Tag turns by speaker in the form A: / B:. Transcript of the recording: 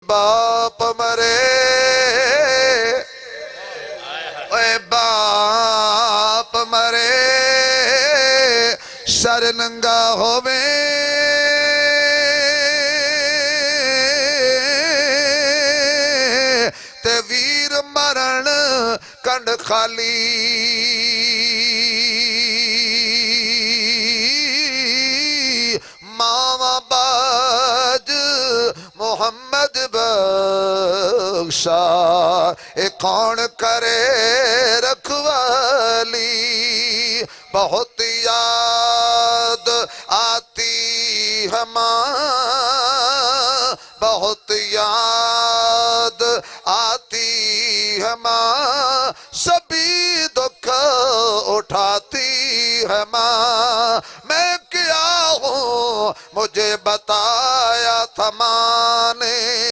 A: बाप मरे, ओए बाप मरे, सर नंगा होवे, ते वीर मरण कंड खाली। मावा बाज मोहम्मद बख्शा, ए कौन करे रखवाली। बहुत याद आती है माँ, बहुत याद आती है माँ, सभी दुख उठाती है माँ। मैं क्या हूँ मुझे बताया था माँ,